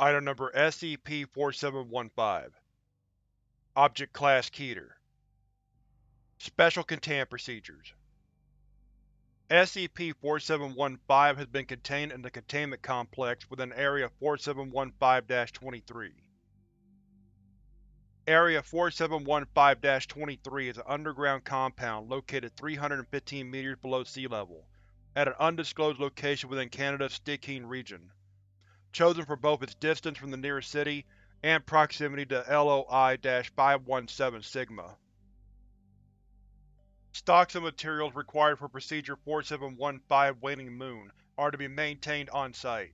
Item Number SCP-4715 Object Class Keter Special Containment Procedures SCP-4715 has been contained in the Containment Complex within Area 4715-23. Area 4715-23 is an underground compound located 315 meters below sea level, at an undisclosed location within Canada's Stikine region, chosen for both its distance from the nearest city and proximity to LOI-517 Sigma. Stocks of materials required for Procedure 4715 Waning Moon are to be maintained on-site.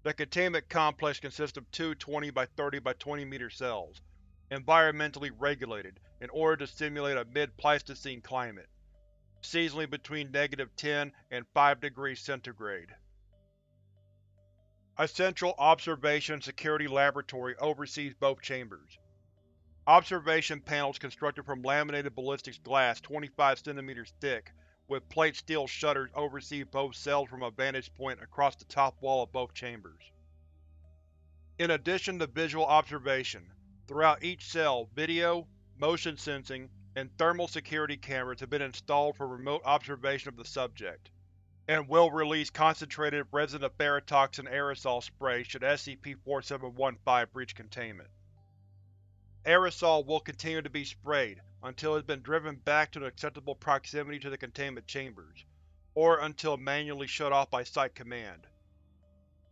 The containment complex consists of two 20 by 30 by 20 meter cells, environmentally regulated in order to simulate a mid-Pleistocene climate, seasonally between -10 and 5 degrees centigrade. A central observation and security laboratory oversees both chambers. Observation panels constructed from laminated ballistics glass 25 cm thick with plate steel shutters oversee both cells from a vantage point across the top wall of both chambers. In addition to visual observation, throughout each cell, video, motion sensing, and thermal security cameras have been installed for remote observation of the subject, and will release concentrated resin aferatoxin aerosol spray should SCP-4715 breach containment. Aerosol will continue to be sprayed until it has been driven back to an acceptable proximity to the containment chambers, or until manually shut off by Site Command.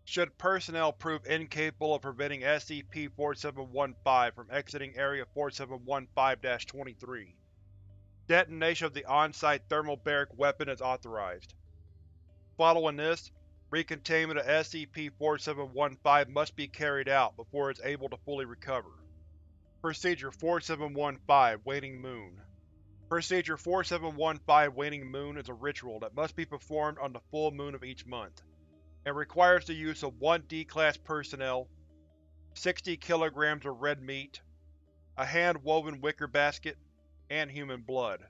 Should personnel prove incapable of preventing SCP-4715 from exiting Area 4715-23, detonation of the on-site thermobaric weapon is authorized. Following this, recontainment of SCP-4715 must be carried out before it is able to fully recover. Procedure 4715 Waning Moon Procedure 4715 Waning Moon is a ritual that must be performed on the full moon of each month, and requires the use of 1 D-Class personnel, 60 kilograms of red meat, a hand-woven wicker basket, and human blood.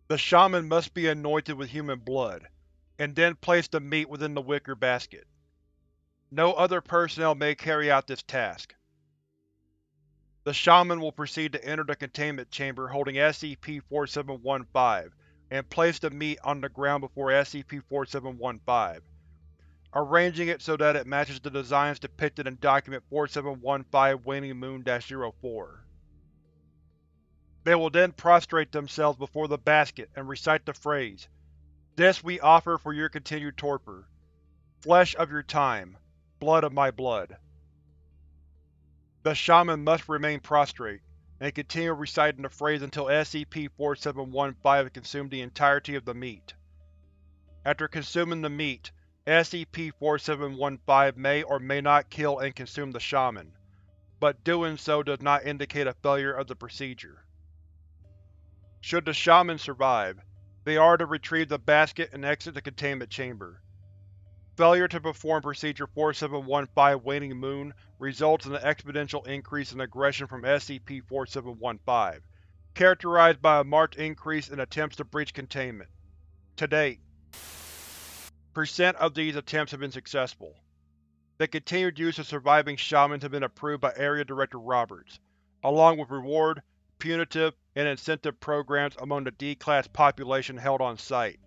The shaman must be anointed with human blood, and then place the meat within the wicker basket. No other personnel may carry out this task. The shaman will proceed to enter the containment chamber holding SCP-4715 and place the meat on the ground before SCP-4715, arranging it so that it matches the designs depicted in Document 4715 Waning Moon-04. They will then prostrate themselves before the basket and recite the phrase, "This we offer for your continued torpor. Flesh of your time, blood of my blood." The shaman must remain prostrate, and continue reciting the phrase until SCP-4715 has consumed the entirety of the meat. After consuming the meat, SCP-4715 may or may not kill and consume the shaman, but doing so does not indicate a failure of the procedure. Should the shaman survive, they are to retrieve the basket and exit the containment chamber. Failure to perform Procedure 4715 Waning Moon results in an exponential increase in aggression from SCP-4715, characterized by a marked increase in attempts to breach containment. To date, % of these attempts have been successful. The continued use of surviving shamans has been approved by Area Director Roberts, along with reward, punitive, and incentive programs among the D-Class population held on site,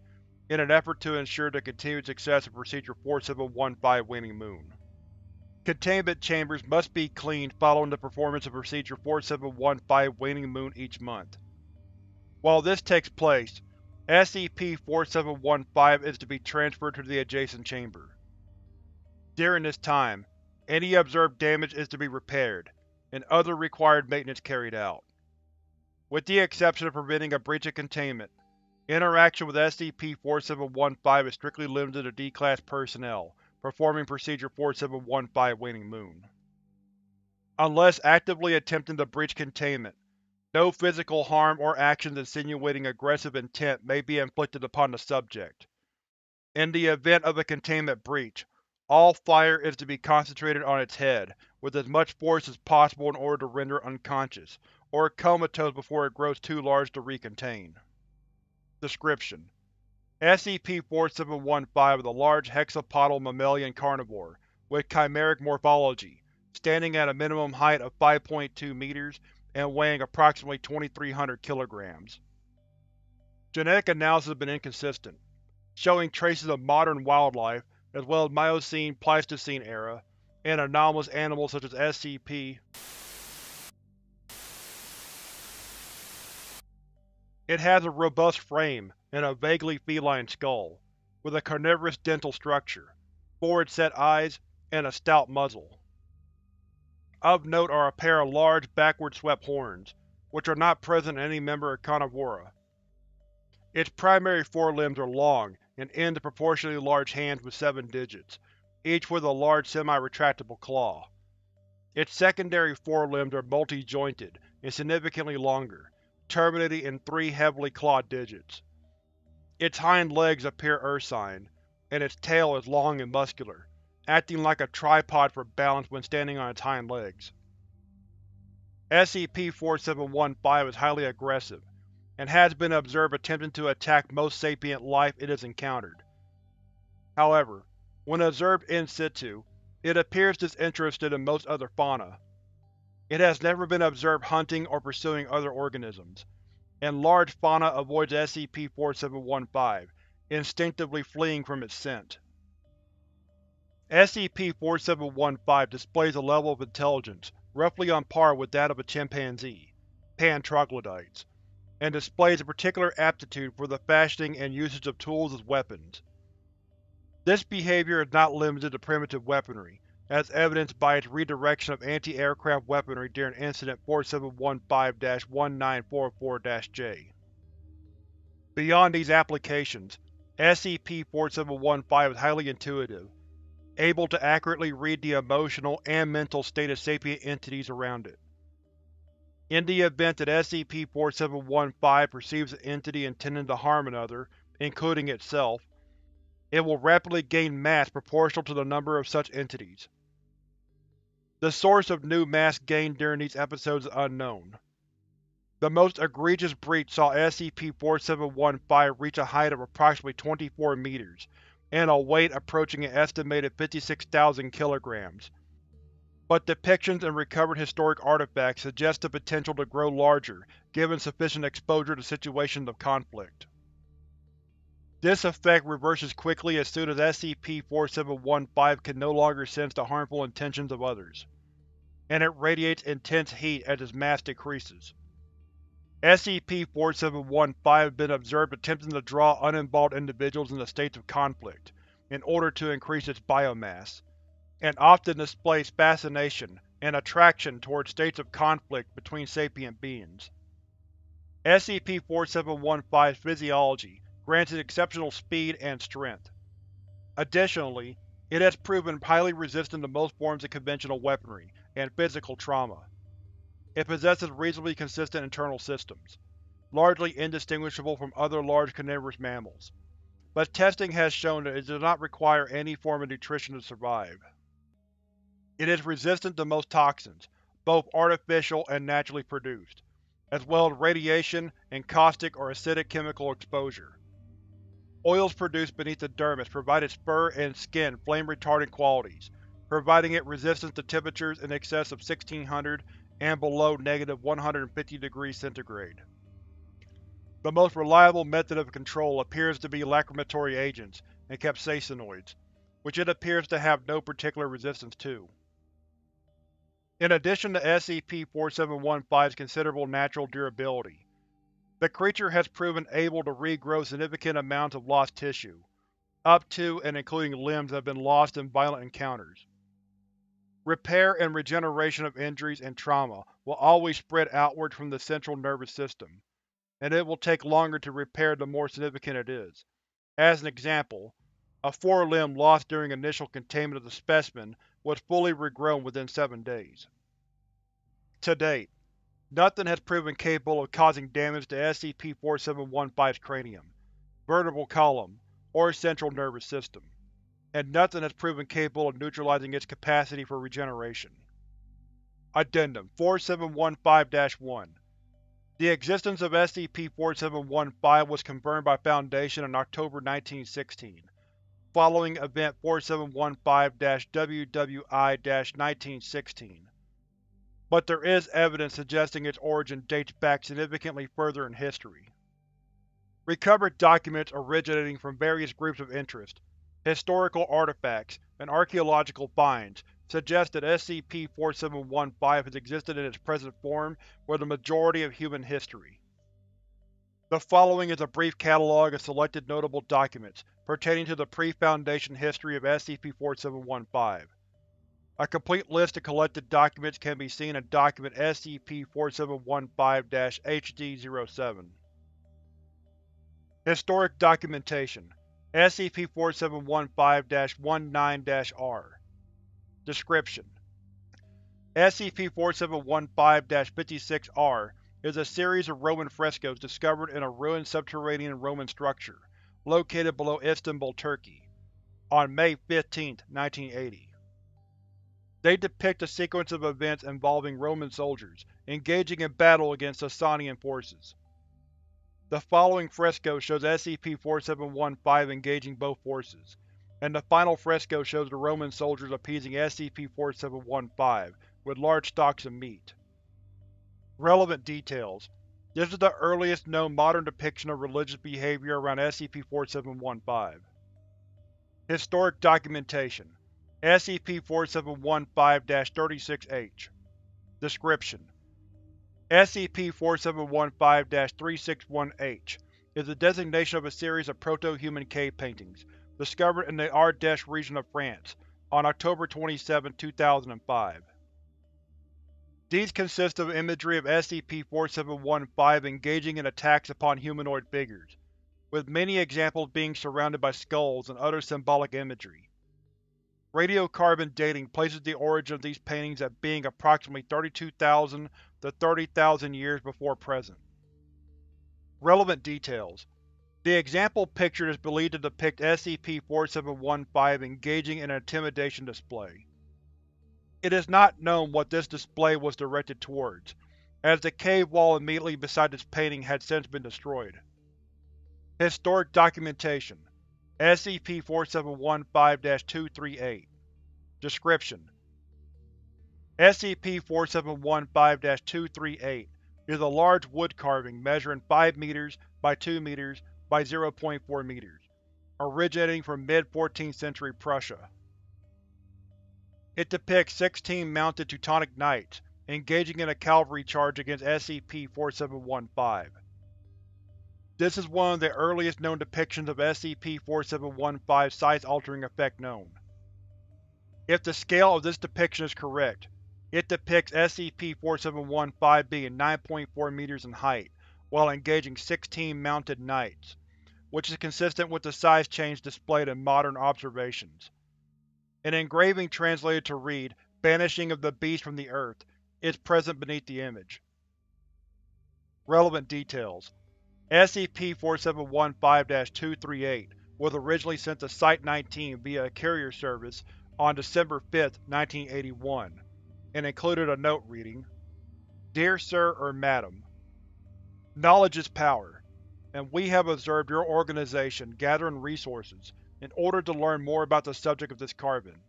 in an effort to ensure the continued success of Procedure 4715 Waning Moon. Containment chambers must be cleaned following the performance of Procedure 4715 Waning Moon each month. While this takes place, SCP-4715 is to be transferred to the adjacent chamber. During this time, any observed damage is to be repaired, and other required maintenance carried out. With the exception of preventing a breach of containment, interaction with SCP-4715 is strictly limited to D-Class personnel performing Procedure 4715 Waning Moon. Unless actively attempting to breach containment, no physical harm or actions insinuating aggressive intent may be inflicted upon the subject. In the event of a containment breach, all fire is to be concentrated on its head, with as much force as possible in order to render it unconscious, or comatose before it grows too large to recontain. Description: SCP-4715 is a large hexapodal mammalian carnivore, with chimeric morphology, standing at a minimum height of 5.2 meters and weighing approximately 2,300 kilograms. Genetic analysis has been inconsistent, showing traces of modern wildlife, as well as Miocene-Pleistocene era, and anomalous animals such as SCP. It has a robust frame and a vaguely feline skull, with a carnivorous dental structure, forward-set eyes, and a stout muzzle. Of note are a pair of large, backward-swept horns, which are not present in any member of Carnivora. Its primary forelimbs are long and end in proportionally large hands with 7 digits, each with a large semi-retractable claw. Its secondary forelimbs are multi-jointed and significantly longer, terminating in 3 heavily clawed digits. Its hind legs appear ursine, and its tail is long and muscular, acting like a tripod for balance when standing on its hind legs. SCP-4715 is highly aggressive, and has been observed attempting to attack most sapient life it has encountered. However, when observed in situ, it appears disinterested in most other fauna. It has never been observed hunting or pursuing other organisms, and large fauna avoids SCP-4715, instinctively fleeing from its scent. SCP-4715 displays a level of intelligence roughly on par with that of a chimpanzee, pan-troglodytes, and displays a particular aptitude for the fashioning and usage of tools as weapons. This behavior is not limited to primitive weaponry, as evidenced by its redirection of anti-aircraft weaponry during Incident 4715-1944-J. Beyond these applications, SCP-4715 is highly intuitive, able to accurately read the emotional and mental state of sapient entities around it. In the event that SCP-4715 perceives an entity intending to harm another, including itself, it will rapidly gain mass proportional to the number of such entities. The source of new mass gained during these episodes is unknown. The most egregious breach saw SCP-4715 reach a height of approximately 24 meters, and a weight approaching an estimated 56,000 kilograms. But depictions and recovered historic artifacts suggest the potential to grow larger given sufficient exposure to situations of conflict. This effect reverses quickly as soon as SCP-4715 can no longer sense the harmful intentions of others, and it radiates intense heat as its mass decreases. SCP-4715 has been observed attempting to draw uninvolved individuals into states of conflict in order to increase its biomass, and often displays fascination and attraction towards states of conflict between sapient beings. SCP-4715's physiology grants it exceptional speed and strength. Additionally, it has proven highly resistant to most forms of conventional weaponry and physical trauma. It possesses reasonably consistent internal systems, largely indistinguishable from other large carnivorous mammals, but testing has shown that it does not require any form of nutrition to survive. It is resistant to most toxins, both artificial and naturally produced, as well as radiation and caustic or acidic chemical exposure. Oils produced beneath the dermis provide its fur and skin flame-retardant qualities, providing it resistance to temperatures in excess of 1600 and below -150°C. The most reliable method of control appears to be lacrimatory agents and capsaicinoids, which it appears to have no particular resistance to. In addition to SCP-4715's considerable natural durability, the creature has proven able to regrow significant amounts of lost tissue, up to and including limbs that have been lost in violent encounters. Repair and regeneration of injuries and trauma will always spread outwards from the central nervous system, and it will take longer to repair the more significant it is. As an example, a forelimb lost during initial containment of the specimen was fully regrown within 7 days. To date, nothing has proven capable of causing damage to SCP-4715's cranium, vertebral column, or central nervous system, and nothing has proven capable of neutralizing its capacity for regeneration. Addendum 4715-1 The existence of SCP-4715 was confirmed by Foundation in October 1916, following Event 4715-WWI-1916, but there is evidence suggesting its origin dates back significantly further in history. Recovered documents originating from various groups of interest, historical artifacts, and archaeological finds suggest that SCP-4715 has existed in its present form for the majority of human history. The following is a brief catalog of selected notable documents pertaining to the pre-Foundation history of SCP-4715. A complete list of collected documents can be seen in Document SCP-4715-HD-07. Historic Documentation SCP-4715-19-R. Description: SCP-4715-56-R is a series of Roman frescoes discovered in a ruined subterranean Roman structure located below Istanbul, Turkey, on May 15, 1980. They depict a sequence of events involving Roman soldiers engaging in battle against Sasanian forces. The following fresco shows SCP-4715 engaging both forces, and the final fresco shows the Roman soldiers appeasing SCP-4715 with large stocks of meat. Relevant details: this is the earliest known modern depiction of religious behavior around SCP-4715. Historic Documentation SCP-4715-36-H. Description: SCP-4715-361-H is the designation of a series of proto-human cave paintings discovered in the Ardèche region of France on October 27, 2005. These consist of imagery of SCP-4715 engaging in attacks upon humanoid figures, with many examples being surrounded by skulls and other symbolic imagery. Radiocarbon dating places the origin of these paintings at being approximately 32,000 to 30,000 years before present. Relevant details: the example pictured is believed to depict SCP-4715 engaging in an intimidation display. It is not known what this display was directed towards, as the cave wall immediately beside this painting had since been destroyed. Historic Documentation SCP-4715-238. Description: SCP-4715-238 is a large wood carving measuring 5 meters by 2 meters by 0.4 meters, originating from mid-14th century Prussia. It depicts 16 mounted Teutonic Knights engaging in a cavalry charge against SCP-4715. This is one of the earliest known depictions of SCP-4715's size-altering effect known. If the scale of this depiction is correct, it depicts SCP-4715 being 9.4 meters in height while engaging 16 mounted knights, which is consistent with the size change displayed in modern observations. An engraving translated to read, "Banishing of the Beast from the Earth," is present beneath the image. Relevant details: SCP-4715-238 was originally sent to Site-19 via a carrier service on December 5, 1981, and included a note reading, "Dear Sir or Madam, knowledge is power, and we have observed your organization gathering resources in order to learn more about the subject of this carving.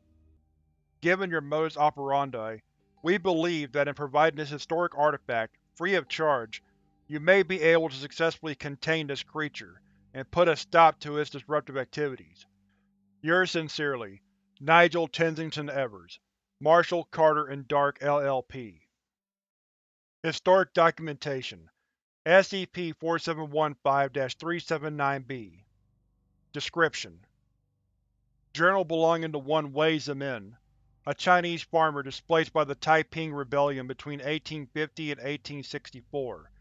Given your modus operandi, we believe that in providing this historic artifact, free of charge, you may be able to successfully contain this creature and put a stop to its disruptive activities. Yours sincerely, Nigel Tensington Evers, Marshall, Carter & Dark, LLP. Historic Documentation SCP-4715-379-B. Description: journal belonging to one Wei Zemin, a Chinese farmer displaced by the Taiping Rebellion between 1850 and 1864,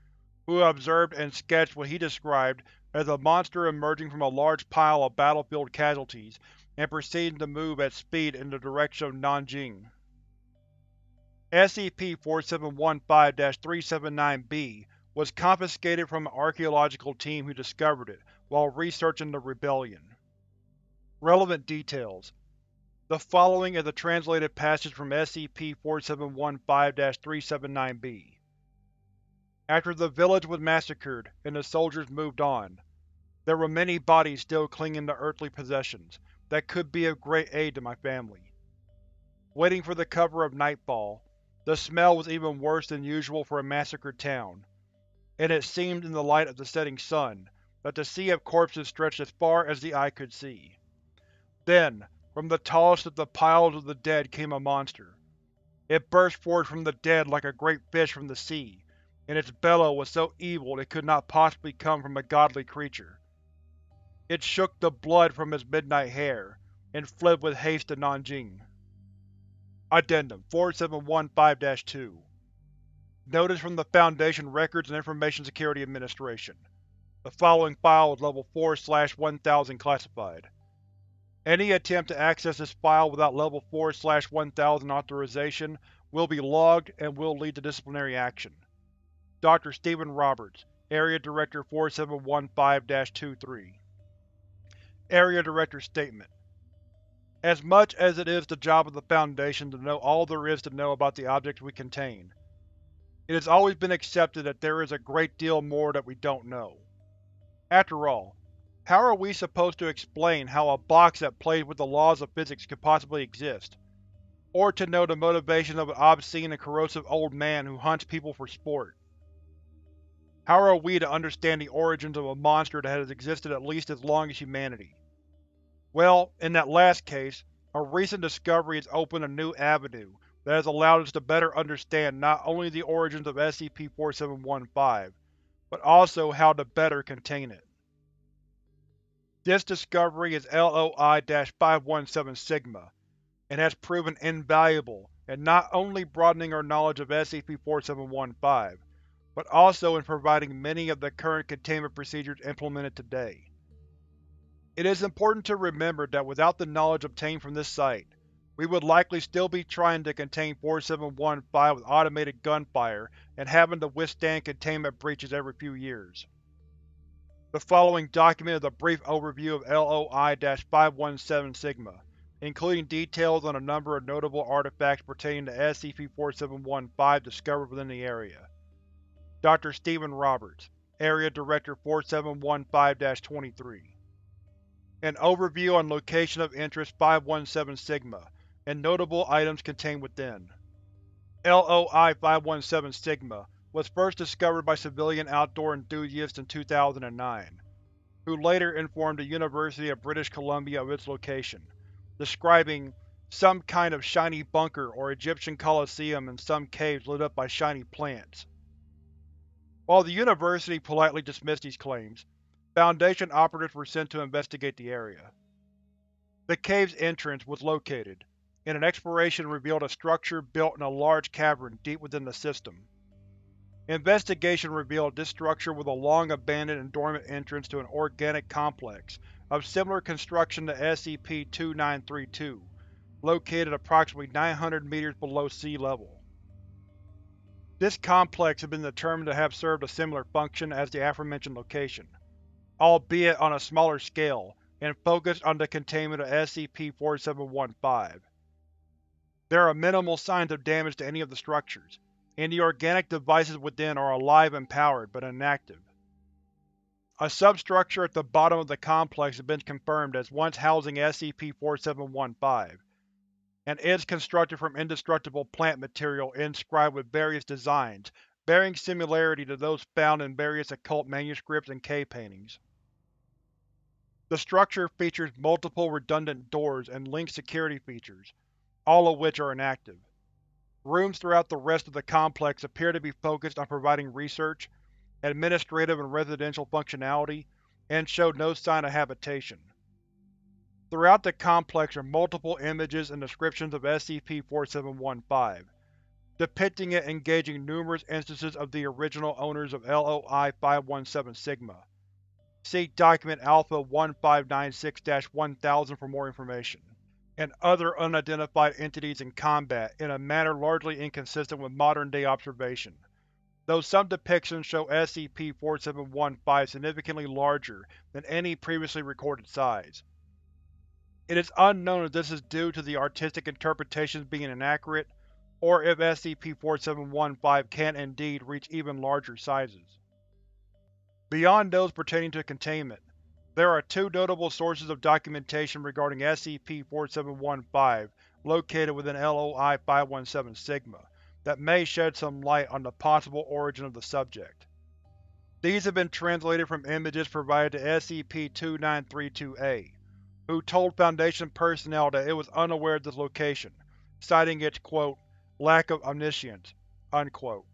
who observed and sketched what he described as a monster emerging from a large pile of battlefield casualties and proceeding to move at speed in the direction of Nanjing. SCP-4715-379-B was confiscated from an archaeological team who discovered it while researching the rebellion. Relevant details: the following is a translated passage from SCP-4715-379-B. After the village was massacred and the soldiers moved on, there were many bodies still clinging to earthly possessions that could be of great aid to my family. Waiting for the cover of nightfall, the smell was even worse than usual for a massacred town, and it seemed in the light of the setting sun that the sea of corpses stretched as far as the eye could see. Then, from the tallest of the piles of the dead came a monster. It burst forth from the dead like a great fish from the sea, and its bellow was so evil it could not possibly come from a godly creature. It shook the blood from its midnight hair, and fled with haste to Nanjing. Addendum 4715-2 Notice from the Foundation Records and Information Security Administration. The following file is Level 4/1000 classified. Any attempt to access this file without Level 4/1000 authorization will be logged and will lead to disciplinary action. Dr. Stephen Roberts, Area Director 4715-23. Area Director's Statement: As much as it is the job of the Foundation to know all there is to know about the objects we contain, it has always been accepted that there is a great deal more that we don't know. After all, how are we supposed to explain how a box that plays with the laws of physics could possibly exist? Or to know the motivation of an obscene and corrosive old man who hunts people for sport? How are we to understand the origins of a monster that has existed at least as long as humanity? Well, in that last case, a recent discovery has opened a new avenue that has allowed us to better understand not only the origins of SCP-4715, but also how to better contain it. This discovery is LOI-517 Sigma, and has proven invaluable in not only broadening our knowledge of SCP-4715, but also in providing many of the current containment procedures implemented today. It is important to remember that without the knowledge obtained from this site, we would likely still be trying to contain 4715 with automated gunfire and having to withstand containment breaches every few years. The following document is a brief overview of LOI-517 Sigma, including details on a number of notable artifacts pertaining to SCP-4715 discovered within the area. Dr. Stephen Roberts, Area Director 4715-23. An overview on Location of Interest 517 Sigma, and notable items contained within. LOI-517 Sigma was first discovered by civilian outdoor enthusiasts in 2009, who later informed the University of British Columbia of its location, describing some kind of shiny bunker or Egyptian Colosseum in some caves lit up by shiny plants. While the University politely dismissed these claims, Foundation operatives were sent to investigate the area. The cave's entrance was located, and an exploration revealed a structure built in a large cavern deep within the system. Investigation revealed this structure was a long-abandoned and dormant entrance to an organic complex of similar construction to SCP-2932, located approximately 900 meters below sea level. This complex has been determined to have served a similar function as the aforementioned location, albeit on a smaller scale, and focused on the containment of SCP-4715. There are minimal signs of damage to any of the structures, and the organic devices within are alive and powered, but inactive. A substructure at the bottom of the complex has been confirmed as once housing SCP-4715, and is constructed from indestructible plant material inscribed with various designs bearing similarity to those found in various occult manuscripts and cave paintings. The structure features multiple redundant doors and linked security features, all of which are inactive. Rooms throughout the rest of the complex appear to be focused on providing research, administrative and residential functionality, and show no sign of habitation. Throughout the complex are multiple images and descriptions of SCP-4715, depicting it engaging numerous instances of the original owners of LOI-517 Sigma. See Document Alpha-1596-1000 for more information. And other unidentified entities in combat in a manner largely inconsistent with modern-day observation, though some depictions show SCP-4715 significantly larger than any previously recorded size. It is unknown if this is due to the artistic interpretations being inaccurate, or if SCP-4715 can indeed reach even larger sizes. Beyond those pertaining to containment, There are two notable sources of documentation regarding SCP-4715 located within LOI 517 Sigma that may shed some light on the possible origin of the subject. These have been translated from images provided to SCP-2932-A, who told Foundation personnel that it was unaware of this location, citing its, quote, lack of omniscience, unquote.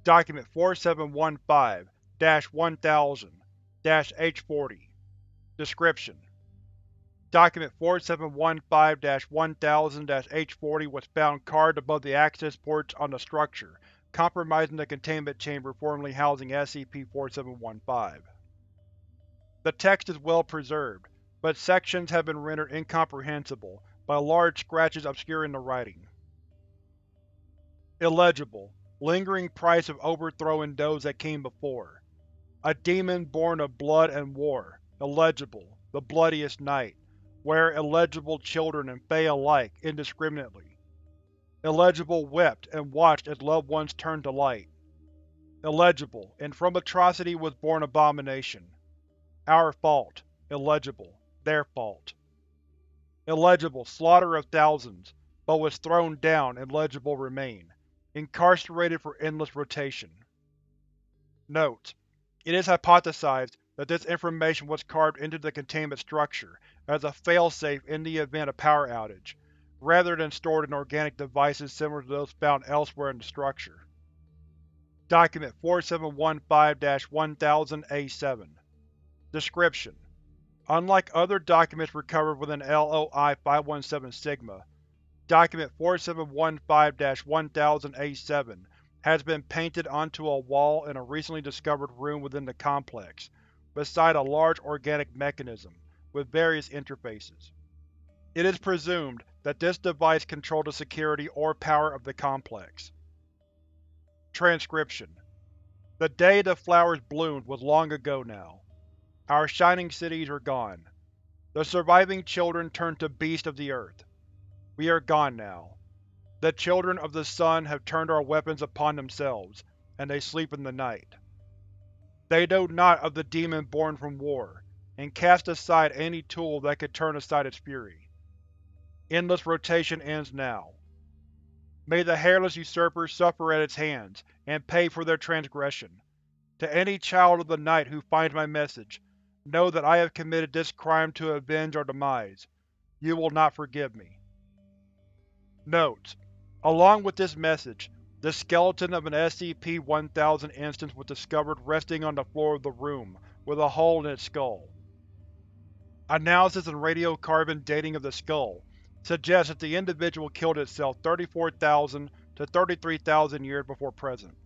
Document 4715-1000-H40. Description: Document 4715-1000-H40 was found carved above the access ports on the structure, compromising the containment chamber formerly housing SCP-4715. The text is well preserved, but sections have been rendered incomprehensible by large scratches obscuring the writing. Illegible. Lingering price of overthrowing those that came before. A demon born of blood and war. Illegible. The bloodiest night. Where illegible children and fae alike, indiscriminately. Illegible wept and watched as loved ones turned to light. Illegible. And from atrocity was born abomination. Our fault. Illegible. Their fault. Illegible. Slaughter of thousands, but was thrown down. Illegible remain. Incarcerated for endless rotation. Note: it is hypothesized that this information was carved into the containment structure as a failsafe in the event of power outage, rather than stored in organic devices similar to those found elsewhere in the structure. Document 4715-1000-A7. Description: unlike other documents recovered within LOI 517 Sigma, Document 4715-1000-A7 has been painted onto a wall in a recently discovered room within the complex, beside a large organic mechanism, with various interfaces. It is presumed that this device controlled the security or power of the complex. Transcription: the day the flowers bloomed was long ago now. Our shining cities are gone. The surviving children turned to beasts of the earth. We are gone now. The children of the sun have turned our weapons upon themselves, and they sleep in the night. They know not of the demon born from war, and cast aside any tool that could turn aside its fury. Endless rotation ends now. May the hairless usurpers suffer at its hands, and pay for their transgression. To any child of the night who finds my message, know that I have committed this crime to avenge our demise. You will not forgive me. Notes: along with this message, the skeleton of an SCP-1000 instance was discovered resting on the floor of the room, with a hole in its skull. Analysis and radiocarbon dating of the skull suggests that the individual killed itself 34,000 to 33,000 years before present.